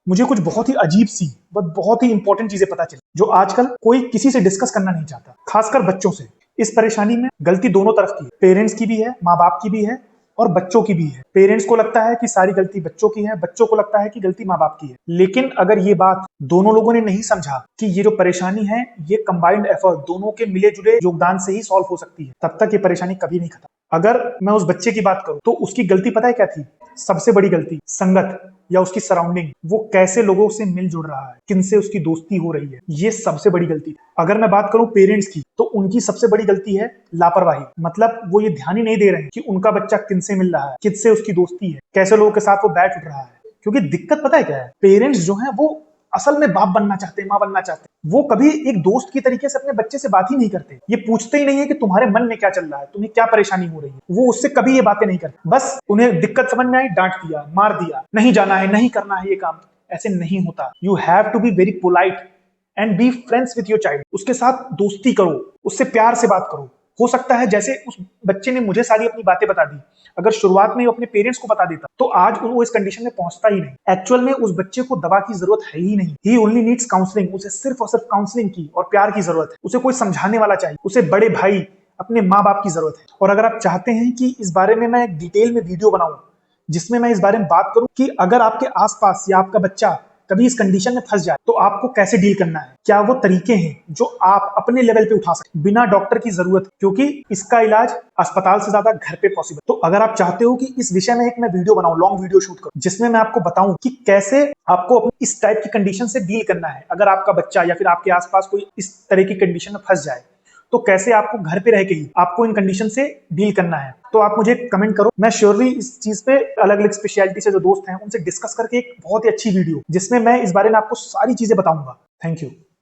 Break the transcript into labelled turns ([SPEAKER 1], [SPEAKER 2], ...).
[SPEAKER 1] मुझे कुछ बहुत ही अजीब सी बहुत ही इंपॉर्टेंट चीजें पता चली जो आजकल कोई किसी से डिस्कस करना नहीं चाहता, खासकर बच्चों से। इस परेशानी में गलती दोनों तरफ की है, पेरेंट्स की भी है, माँ बाप की भी है और बच्चों की भी है। पेरेंट्स को लगता है कि सारी गलती बच्चों की है, बच्चों को लगता है कि गलती माँ बाप की है। लेकिन अगर ये बात दोनों लोगों ने नहीं समझा कि ये जो परेशानी है ये कंबाइंड एफर्ट, दोनों के मिले जुले योगदान से ही सॉल्व हो सकती है, तब तक ये परेशानी कभी नहीं खत्म। अगर मैं उस बच्चे की बात करूं तो उसकी गलती पता है क्या थी? सबसे बड़ी गलती संगत या उसकी सराउंडिंग, वो कैसे लोगों से मिल जुड़ रहा है, किनसे उसकी दोस्ती हो रही है, ये सबसे बड़ी गलती है। अगर मैं बात करूं पेरेंट्स की तो उनकी सबसे बड़ी गलती है लापरवाही। मतलब वो ये ध्यान ही नहीं दे रहे हैं कि उनका बच्चा किनसे मिल रहा है, किससे उसकी दोस्ती है, कैसे लोगों के साथ वो बैठ उठ रहा है। क्योंकि दिक्कत पता है क्या है, पेरेंट्स जो है वो असल में बाप बनना चाहते हैं, माँ बनना चाहते हैं। वो कभी एक दोस्त की तरीके से अपने बच्चे से बात ही नहीं करते। ये पूछते ही नहीं है कि तुम्हारे मन में क्या चल रहा है, तुम्हें क्या परेशानी हो रही है। वो उससे कभी ये बातें नहीं करते। बस उन्हें दिक्कत समझ में आई, डांट दिया, मार दिया, नहीं जाना है, नहीं करना है ये काम। ऐसे नहीं होता। You have to be very polite and be friends with your child. उसके साथ दोस्ती करो, उससे प्यार से बात करो। हो सकता है जैसे उस बच्चे ने मुझे सारी अपनी बातें बता दी, अगर शुरुआत में वो अपने पेरेंट्स को बता देता तो आज वो इस कंडीशन में पहुंचता ही नहीं। एक्चुअल में उस बच्चे को दवा की जरूरत है ही नहीं। ही ओनली नीड्स काउंसलिंग। उसे सिर्फ और सिर्फ काउंसलिंग की और प्यार की जरूरत है। उसे कोई समझाने वाला चाहिए, उसे बड़े भाई, अपने माँ बाप की जरूरत है। और अगर आप चाहते हैं कि इस बारे में मैं डिटेल में वीडियो बनाऊं जिसमें मैं इस बारे में बात करूं कि अगर आपके आसपास या आपका बच्चा कभी इस कंडीशन में फंस जाए तो आपको कैसे डील करना है, क्या वो तरीके हैं जो आप अपने लेवल पे उठा सकते बिना डॉक्टर की जरूरत, क्योंकि इसका इलाज अस्पताल से ज्यादा घर पे पॉसिबल। तो अगर आप चाहते हो कि इस विषय में एक मैं वीडियो बनाऊं, लॉन्ग वीडियो शूट करूं जिसमें मैं आपको बताऊं कि कैसे आपको अपनी इस टाइप की कंडीशन से डील करना है, अगर आपका बच्चा या फिर आपके आसपास कोई इस तरह की कंडीशन में फंस जाए तो कैसे आपको घर पे रह के ही आपको इन कंडीशन से डील करना है, तो आप मुझे कमेंट करो। मैं श्योरली इस चीज पे अलग अलग स्पेशलिटी से जो दोस्त हैं उनसे डिस्कस करके एक बहुत ही अच्छी वीडियो जिसमें मैं इस बारे में आपको सारी चीजें बताऊंगा। Thank you.